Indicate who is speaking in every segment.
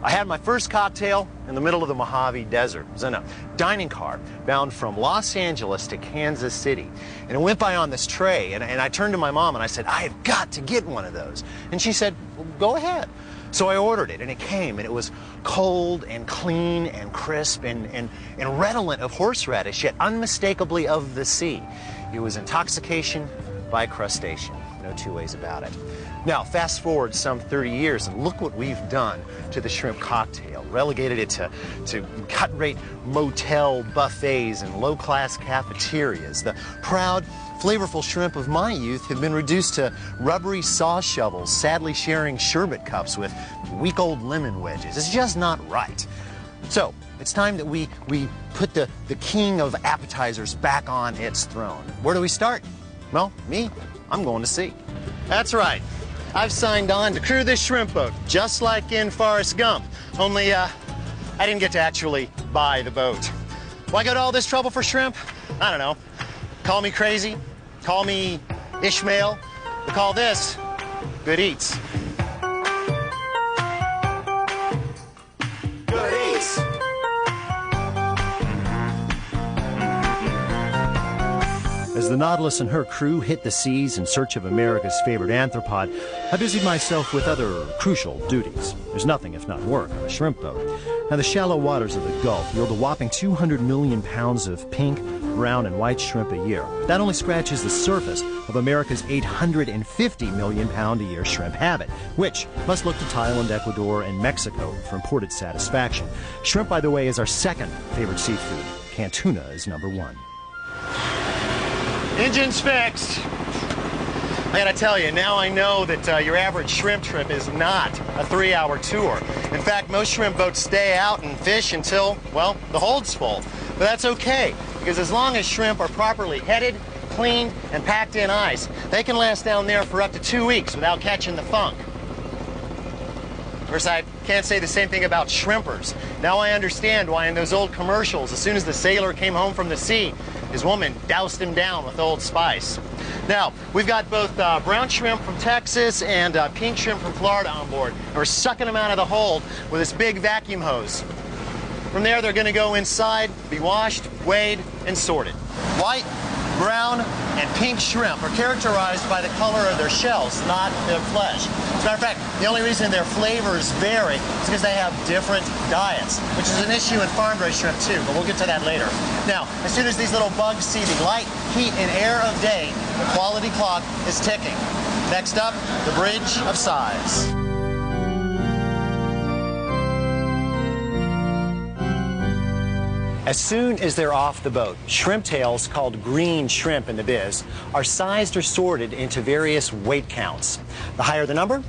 Speaker 1: I had my first cocktail in the middle of the Mojave Desert. It was in a dining car bound from Los Angeles to Kansas City. And it went by on this tray, and I turned to my mom and I said, "I've got to get one of those." And she said, "Well, go ahead." So I ordered it, and it came, and it was cold and clean and crisp and redolent of horseradish, yet unmistakably of the sea. It was intoxication by crustacean. No two ways about it. Now, fast forward some 30 years, and look what we've done to the shrimp cocktail. Relegated it to cut-rate motel buffets and low-class cafeterias. The proud, flavorful shrimp of my youth have been reduced to rubbery saw shovels, sadly sharing sherbet cups with week-old lemon wedges. It's just not right. So, it's time that we put the king of appetizers back on its throne. Where do we start? Well, me, I'm going to sea. That's right. I've signed on to crew this shrimp boat, just like in Forrest Gump. Only, I didn't get to actually buy the boat. Why go to all this trouble for shrimp? I don't know. Call me crazy. Call me Ishmael. But call this good eats. Good eats. As the Nautilus and her crew hit the seas in search of America's favorite arthropod, I busied myself with other crucial duties. There's nothing if not work on a shrimp boat. Now, the shallow waters of the Gulf yield a whopping 200 million pounds of pink, brown, and white shrimp a year. That only scratches the surface of America's 850 million pound a year shrimp habit, which must look to Thailand, Ecuador, and Mexico for imported satisfaction. Shrimp, by the way, is our second favorite seafood. Canned tuna is number one. Engine's fixed. I gotta tell you, now I know that your average shrimp trip is not a 3-hour tour. In fact, most shrimp boats stay out and fish until, well, the hold's full. But that's okay, because as long as shrimp are properly headed, cleaned, and packed in ice, they can last down there for up to 2 weeks without catching the funk. Of course, I can't say the same thing about shrimpers. Now I understand why in those old commercials, as soon as the sailor came home from the sea, his woman doused him down with Old Spice. Now, we've got both brown shrimp from Texas and pink shrimp from Florida on board. And we're sucking them out of the hold with this big vacuum hose. From there, they're going to go inside, be washed, weighed, and sorted. White, brown, and pink shrimp are characterized by the color of their shells, not their flesh. As a matter of fact, the only reason their flavors vary is because they have different diets, which is an issue in farm-raised shrimp too, but we'll get to that later. Now, as soon as these little bugs see the light, heat, and air of day, the quality clock is ticking. Next up, the bridge of size. As soon as they're off the boat, shrimp tails, called green shrimp in the biz, are sized or sorted into various weight counts. The higher the number,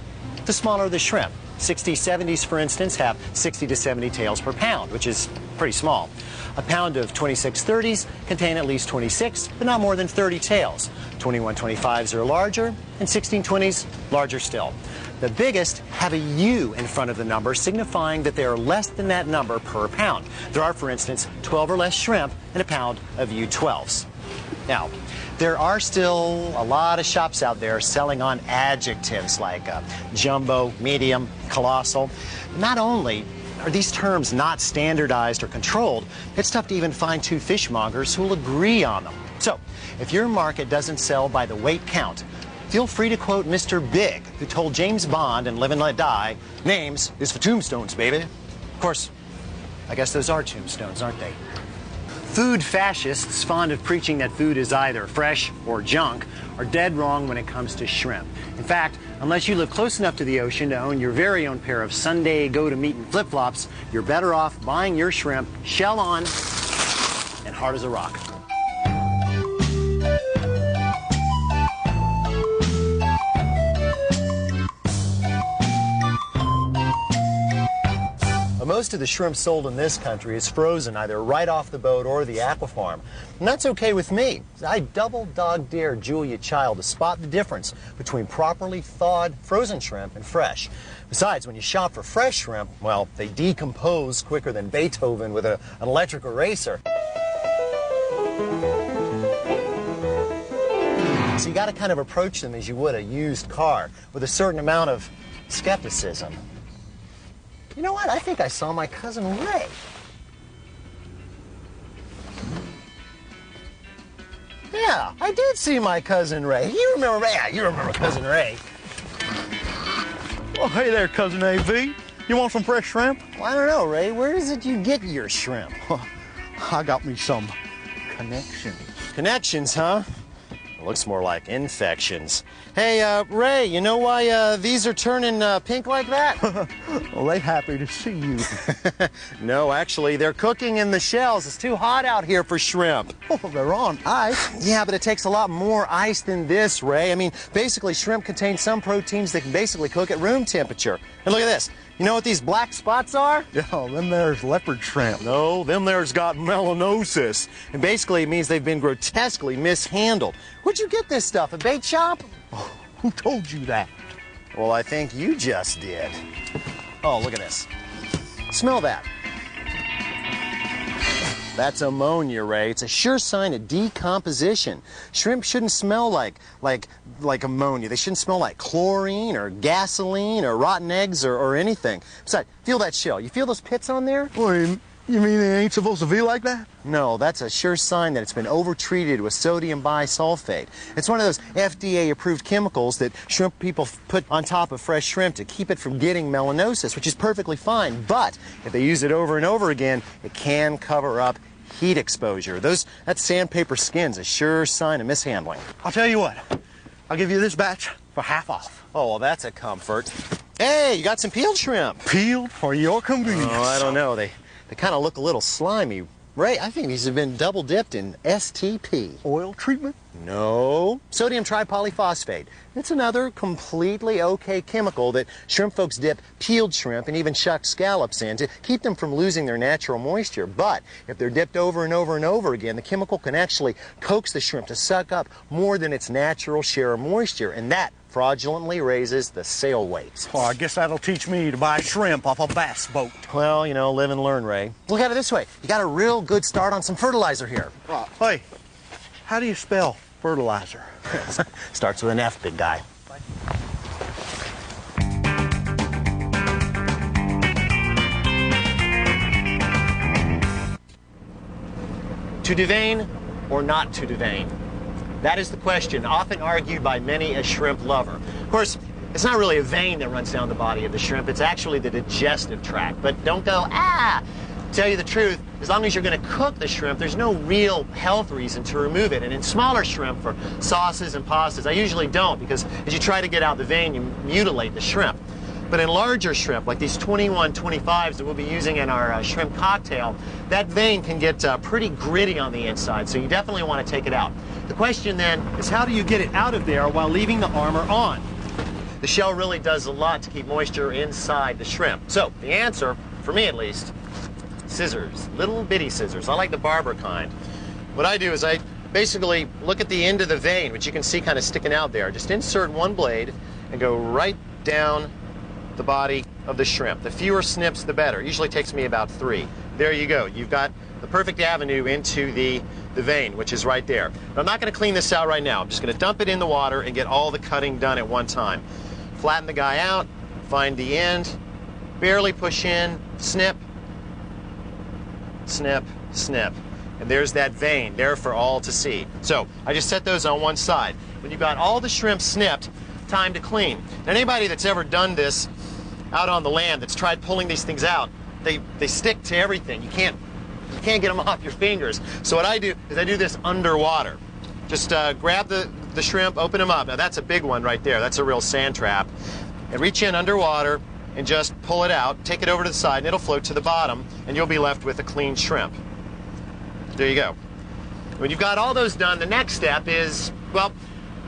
Speaker 1: the smaller the shrimp. 60s, 70s, for instance, have 60 to 70 tails per pound, which is pretty small. A pound of 2630s contain at least 26, but not more than 30 tails. 2125s are larger, and 1620s larger still. The biggest have a U in front of the number, signifying that they are less than that number per pound. There are, for instance, 12 or less shrimp in a pound of U12s. Now, there are still a lot of shops out there selling on adjectives like jumbo, medium, colossal. Not only are these terms not standardized or controlled, it's tough to even find two fishmongers who will agree on them. So, if your market doesn't sell by the weight count, feel free to quote Mr. Big, who told James Bond in Live and Let Die, "Names is for tombstones, baby." Of course, I guess those are tombstones, aren't they? Food fascists, fond of preaching that food is either fresh or junk, are dead wrong when it comes to shrimp. In fact, unless you live close enough to the ocean to own your very own pair of Sunday go-to-meeting flip-flops, you're better off buying your shrimp shell on and hard as a rock. Most of the shrimp sold in this country is frozen either right off the boat or the aquafarm. And that's okay with me. I double dog dare Julia Child to spot the difference between properly thawed frozen shrimp and fresh. Besides, when you shop for fresh shrimp, well, they decompose quicker than Beethoven with an electric eraser. So you got to kind of approach them as you would a used car, with a certain amount of skepticism. You know what? I think I saw my cousin Ray. Yeah, I did see my cousin Ray. You remember Ray? Yeah, you remember cousin Ray.
Speaker 2: Well, hey there, cousin AV. You want some fresh shrimp?
Speaker 1: Well, I don't know, Ray. Where is it you get your shrimp?
Speaker 2: I got me some connections.
Speaker 1: Connections, huh? It looks more like infections. Hey, Ray, you know why these are turning pink like that?
Speaker 2: Well, they happy to see you.
Speaker 1: No, actually, they're cooking in the shells. It's too hot out here for shrimp.
Speaker 2: Oh, they're on ice.
Speaker 1: Yeah, but it takes a lot more ice than this, Ray. I mean, basically, shrimp contain some proteins that can basically cook at room temperature. And look at this. You know what these black spots are?
Speaker 2: Yeah, them there's leopard shrimp.
Speaker 1: No, them there's got melanosis. And basically, it means they've been grotesquely mishandled. Where'd you get this stuff, a bait shop?
Speaker 2: Oh, who told you that?
Speaker 1: Well, I think you just did. Oh, look at this. Smell that. That's ammonia, Ray. It's a sure sign of decomposition. Shrimp shouldn't smell like ammonia. They shouldn't smell like chlorine or gasoline or rotten eggs or anything. Besides, feel that shell. You feel those pits on there?
Speaker 2: Well, you mean they ain't supposed to be like that?
Speaker 1: No, that's a sure sign that it's been over-treated with sodium bisulfate. It's one of those FDA-approved chemicals that shrimp people put on top of fresh shrimp to keep it from getting melanosis, which is perfectly fine. But if they use it over and over again, it can cover up heat exposure. That sandpaper skin's a sure sign of mishandling.
Speaker 2: I'll tell you what. I'll give you this batch for half off.
Speaker 1: Oh, well, that's a comfort. Hey, you got some peeled shrimp.
Speaker 2: Peeled for your convenience.
Speaker 1: Oh, I don't know. They kind of look a little slimy. Ray, I think these have been double dipped in STP.
Speaker 2: Oil treatment?
Speaker 1: No. Sodium tripolyphosphate. It's another completely okay chemical that shrimp folks dip peeled shrimp and even shucked scallops in to keep them from losing their natural moisture. But if they're dipped over and over and over again, the chemical can actually coax the shrimp to suck up more than its natural share of moisture, and that fraudulently raises the sale weight.
Speaker 2: Well, I guess that'll teach me to buy shrimp off a bass boat.
Speaker 1: Well, you know, live and learn, Ray. Look at it this way. You got a real good start on some fertilizer here.
Speaker 2: Hey, how do you spell fertilizer?
Speaker 1: Starts with an F, big guy. To devein or not to devein? That is the question, often argued by many a shrimp lover. Of course, it's not really a vein that runs down the body of the shrimp, it's actually the digestive tract. But don't go, tell you the truth, as long as you're going to cook the shrimp, there's no real health reason to remove it. And in smaller shrimp, for sauces and pastas, I usually don't, because as you try to get out the vein, you mutilate the shrimp. But in larger shrimp, like these 2125s that we'll be using in our shrimp cocktail, that vein can get pretty gritty on the inside, so you definitely want to take it out. The question then is, how do you get it out of there while leaving the armor on? The shell really does a lot to keep moisture inside the shrimp. So the answer, for me at least, scissors, little bitty scissors. I like the barber kind. What I do is I basically look at the end of the vein, which you can see kind of sticking out there. Just insert one blade and go right down the body of the shrimp. The fewer snips, the better. It usually takes me about 3. There you go. You've got the perfect avenue into the vein, which is right there. But I'm not going to clean this out right now. I'm just going to dump it in the water and get all the cutting done at one time. Flatten the guy out, find the end, barely push in, snip, snip, snip. And there's that vein there for all to see. So I just set those on one side. When you've got all the shrimp snipped, time to clean. Now, anybody that's ever done this out on the land, that's tried pulling these things out, they stick to everything. You can't get them off your fingers. So what I do is I do this underwater. Just grab the shrimp, open them up. Now that's a big one right there. That's a real sand trap. And reach in underwater and just pull it out. Take it over to the side and it'll float to the bottom and you'll be left with a clean shrimp. There you go. When you've got all those done, the next step is, well,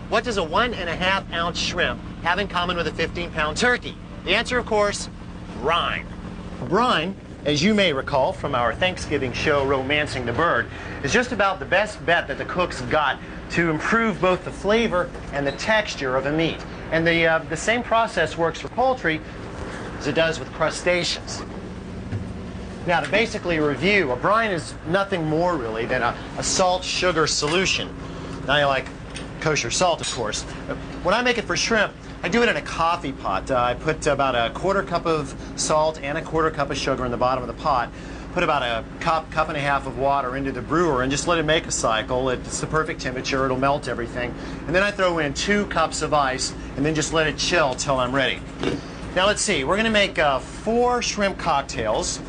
Speaker 1: what does a 1.5 ounce shrimp have in common with a 15-pound turkey? The answer, of course, brine. Brine, as you may recall from our Thanksgiving show, Romancing the Bird, is just about the best bet that the cooks got to improve both the flavor and the texture of a meat. And the same process works for poultry as it does with crustaceans. Now, to basically review, a brine is nothing more really than a salt-sugar solution. Now, you like kosher salt, of course. When I make it for shrimp, I do it in a coffee pot. I put about a quarter cup of salt and a quarter cup of sugar in the bottom of the pot. Put about a cup and a half of water into the brewer and just let it make a cycle. It's the perfect temperature. It'll melt everything. And then I throw in 2 cups of ice and then just let it chill till I'm ready. Now let's see. We're going to make 4 shrimp cocktails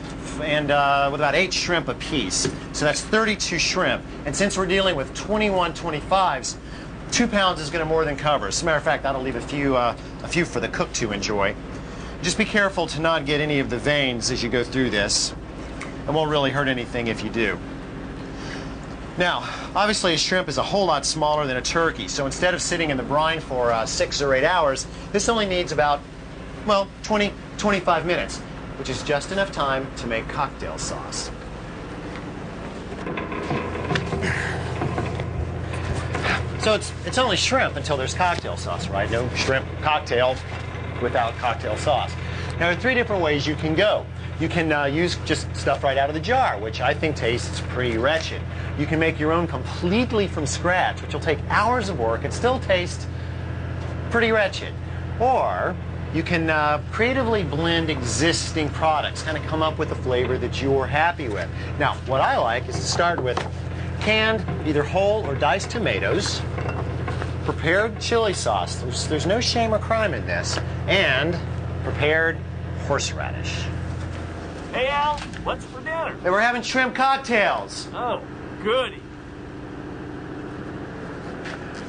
Speaker 1: and with about 8 shrimp apiece. So that's 32 shrimp. And since we're dealing with 21 25s, 2 pounds is going to more than cover. As a matter of fact, that'll leave a few for the cook to enjoy. Just be careful to not get any of the veins as you go through this. It won't really hurt anything if you do. Now, obviously a shrimp is a whole lot smaller than a turkey, so instead of sitting in the brine for 6 or 8 hours, this only needs about, well, 20-25 minutes, which is just enough time to make cocktail sauce. So it's only shrimp until there's cocktail sauce, right? No shrimp cocktail without cocktail sauce. Now, there are 3 different ways you can go. You can use just stuff right out of the jar, which I think tastes pretty wretched. You can make your own completely from scratch, which will take hours of work and still taste pretty wretched. Or you can creatively blend existing products, kind of come up with a flavor that you're happy with. Now, what I like is to start with canned, either whole or diced tomatoes, prepared chili sauce. There's no shame or crime in this, and prepared horseradish.
Speaker 3: Hey, Al, what's for dinner?
Speaker 1: Hey, we're having shrimp cocktails.
Speaker 3: Oh, goody.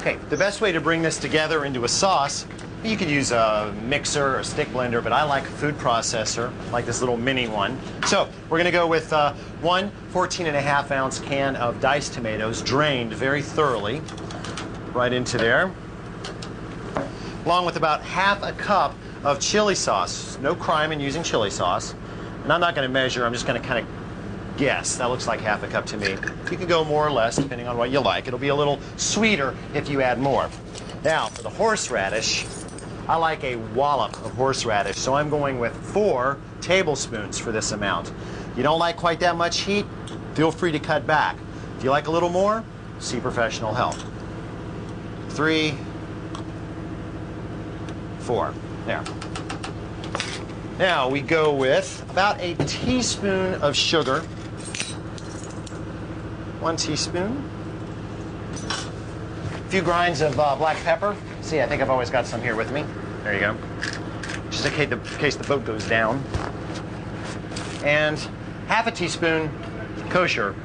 Speaker 1: Okay, the best way to bring this together into a sauce, you could use a mixer or a stick blender, but I like a food processor, like this little mini one. So we're going to go with 1 14.5-ounce can of diced tomatoes, drained very thoroughly, right into there, along with about half a cup of chili sauce. No crime in using chili sauce. And I'm not going to measure, I'm just going to kind of guess. That looks like half a cup to me. You can go more or less depending on what you like. It'll be a little sweeter if you add more. Now, for the horseradish, I like a wallop of horseradish, so I'm going with 4 tablespoons for this amount. You don't like quite that much heat, feel free to cut back. If you like a little more, see professional help. 3, 4. There. Now we go with about a teaspoon of sugar. 1 teaspoon. A few grinds of black pepper. See, I think I've always got some here with me. There you go. Just in case the boat goes down. And half a teaspoon kosher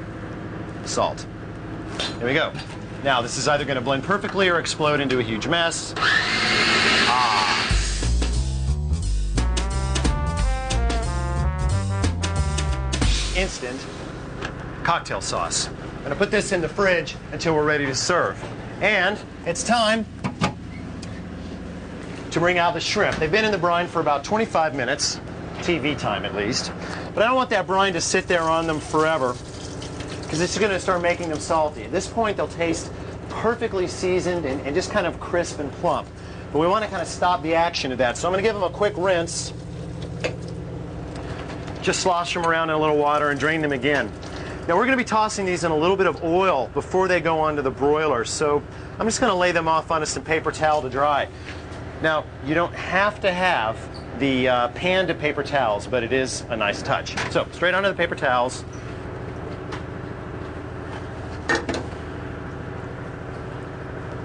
Speaker 1: salt. There we go. Now this is either going to blend perfectly or explode into a huge mess. Instant cocktail sauce. I'm going to put this in the fridge until we're ready to serve. And it's time to bring out the shrimp. They've been in the brine for about 25 minutes, TV time at least. But I don't want that brine to sit there on them forever because it's going to start making them salty. At this point, they'll taste perfectly seasoned and just kind of crisp and plump. But we want to kind of stop the action of that. So I'm going to give them a quick rinse. Just slosh them around in a little water and drain them again. Now we're going to be tossing these in a little bit of oil before they go onto the broiler. So I'm just going to lay them off onto some paper towel to dry. Now you don't have to have the pan to paper towels, but it is a nice touch. So straight onto the paper towels.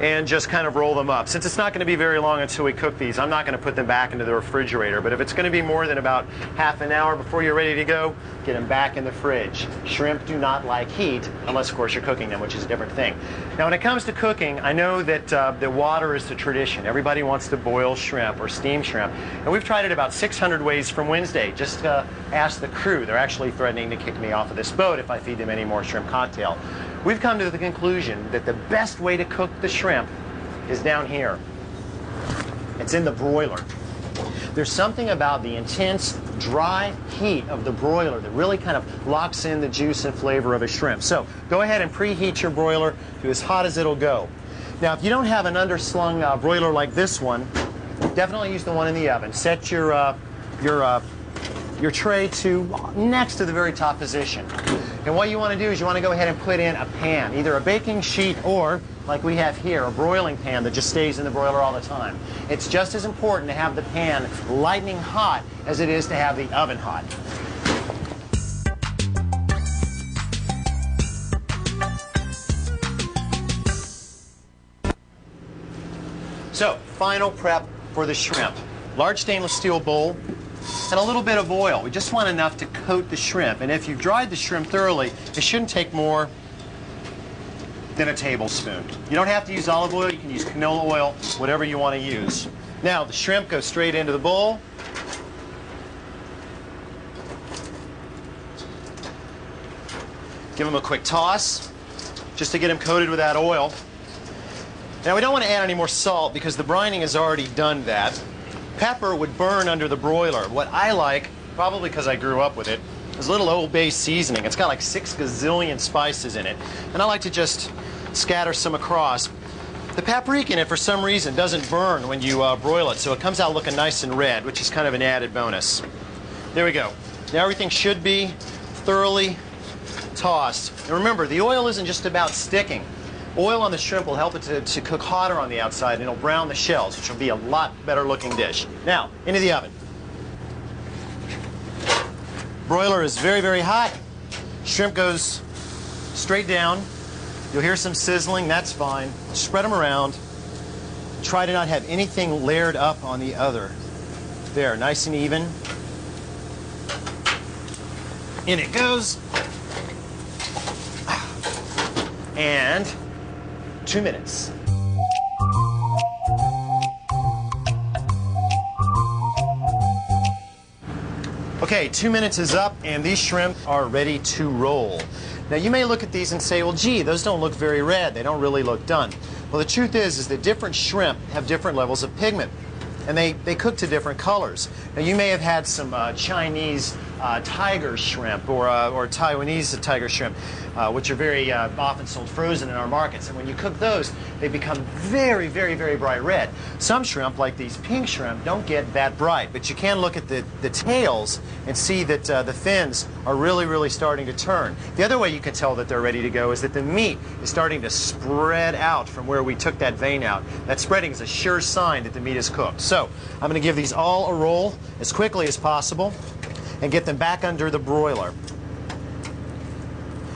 Speaker 1: And just kind of roll them up. Since it's not going to be very long until we cook these, I'm not going to put them back into the refrigerator. But if it's going to be more than about half an hour before you're ready to go, get them back in the fridge. Shrimp do not like heat, unless of course you're cooking them, which is a different thing. Now when it comes to cooking, I know that the water is the tradition. Everybody wants to boil shrimp or steam shrimp. And we've tried it about 600 ways from Wednesday. Just ask the crew. They're actually threatening to kick me off of this boat if I feed them any more shrimp cocktail. We've come to the conclusion that the best way to cook the shrimp is down here. It's in the broiler. There's something about the intense, dry heat of the broiler that really kind of locks in the juice and flavor of a shrimp. So go ahead and preheat your broiler to as hot as it'll go. Now, if you don't have an underslung broiler like this one, definitely use the one in the oven. Set your tray to next to the very top position. And what you want to do is you want to go ahead and put in a pan, either a baking sheet or, like we have here, a broiling pan that just stays in the broiler all the time. It's just as important to have the pan lightning hot as it is to have the oven hot. So, final prep for the shrimp. Large stainless steel bowl and a little bit of oil. We just want enough to coat the shrimp. And if you've dried the shrimp thoroughly, it shouldn't take more than a tablespoon. You don't have to use olive oil. You can use canola oil, whatever you want to use. Now, the shrimp goes straight into the bowl. Give them a quick toss, just to get them coated with that oil. Now, we don't want to add any more salt because the brining has already done that. Pepper would burn under the broiler. What I like, probably because I grew up with it, is a little Old Bay seasoning. It's got like 6 gazillion spices in it. And I like to just scatter some across. The paprika in it, for some reason, doesn't burn when you broil it, so it comes out looking nice and red, which is kind of an added bonus. There we go. Now everything should be thoroughly tossed. And remember, the oil isn't just about sticking. Oil on the shrimp will help it to cook hotter on the outside, and it'll brown the shells, which will be a lot better looking dish. Now, into the oven. Broiler is very, very hot. Shrimp goes straight down. You'll hear some sizzling, that's fine. Spread them around. Try to not have anything layered up on the other. There, nice and even. In it goes. And 2 minutes. Okay, 2 minutes is up and these shrimp are ready to roll. Now you may look at these and say, well gee, those don't look very red, they don't really look done. Well, the truth is that different shrimp have different levels of pigment and they cook to different colors. Now you may have had some Chinese tiger shrimp or Taiwanese tiger shrimp, which are very often sold frozen in our markets. And when you cook those, they become very, very, very bright red. Some shrimp, like these pink shrimp, don't get that bright, but you can look at the tails and see that the fins are really, really starting to turn. The other way you can tell that they're ready to go is that the meat is starting to spread out from where we took that vein out. That spreading is a sure sign that the meat is cooked. So I'm going to give these all a roll as quickly as possible and get them back under the broiler.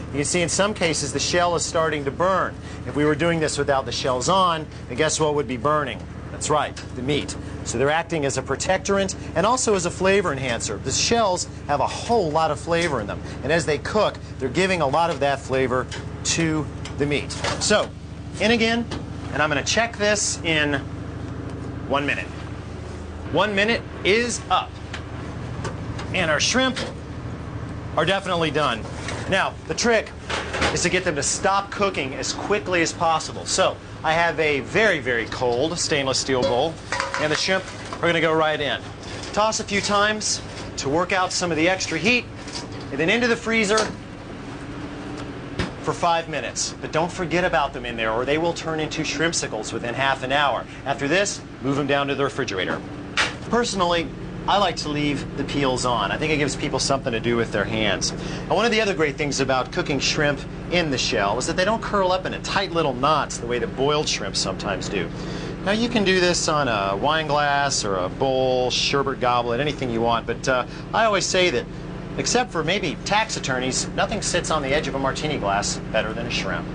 Speaker 1: You can see in some cases the shell is starting to burn. If we were doing this without the shells on, then guess what would be burning? That's right, the meat. So they're acting as a protectorant and also as a flavor enhancer. The shells have a whole lot of flavor in them, and as they cook, they're giving a lot of that flavor to the meat. So, in again, and I'm going to check this in 1 minute. 1 minute is up. And our shrimp are definitely done. Now, the trick is to get them to stop cooking as quickly as possible. So, I have a very, very cold stainless steel bowl, and the shrimp are going to go right in. Toss a few times to work out some of the extra heat, and then into the freezer for 5 minutes. But don't forget about them in there, or they will turn into shrimpsicles within half an hour. After this, move them down to the refrigerator. Personally, I like to leave the peels on. I think it gives people something to do with their hands. And one of the other great things about cooking shrimp in the shell is that they don't curl up into tight little knots the way the boiled shrimp sometimes do. Now you can do this on a wine glass or a bowl, sherbet goblet, anything you want, but I always say that except for maybe tax attorneys, nothing sits on the edge of a martini glass better than a shrimp.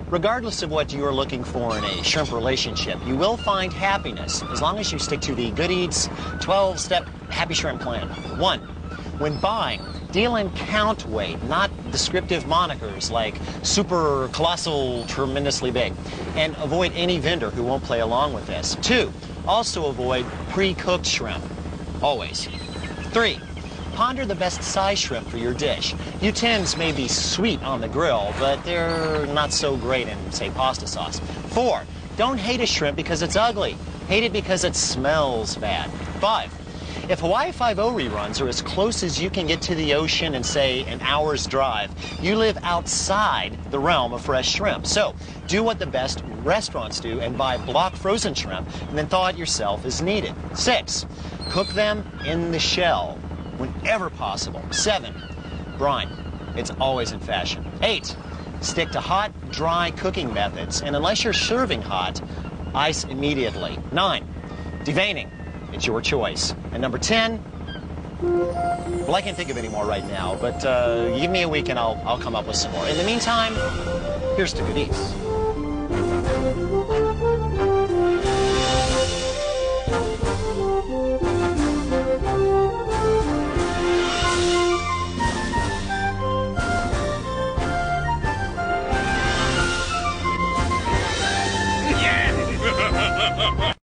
Speaker 1: Regardless of what you're looking for in a shrimp relationship, you will find happiness as long as you stick to the Good Eats 12-step happy shrimp plan. 1, when buying, deal in count weight, not descriptive monikers like super, colossal, tremendously big. And avoid any vendor who won't play along with this. 2, also avoid pre-cooked shrimp, always. 3, ponder the best size shrimp for your dish. U10s may be sweet on the grill, but they're not so great in, say, pasta sauce. 4, don't hate a shrimp because it's ugly. Hate it because it smells bad. 5, If Hawaii Five-0 reruns are as close as you can get to the ocean in, say, an hour's drive, you live outside the realm of fresh shrimp. So do what the best restaurants do and buy block frozen shrimp and then thaw it yourself as needed. 6, cook them in the shell whenever possible. 7, brine. It's always in fashion. 8, stick to hot, dry cooking methods, and unless you're serving hot, ice immediately. 9, deveining. It's your choice. And number 10, well, I can't think of any more right now, but give me a week and I'll come up with some more. In the meantime, here's to good eats.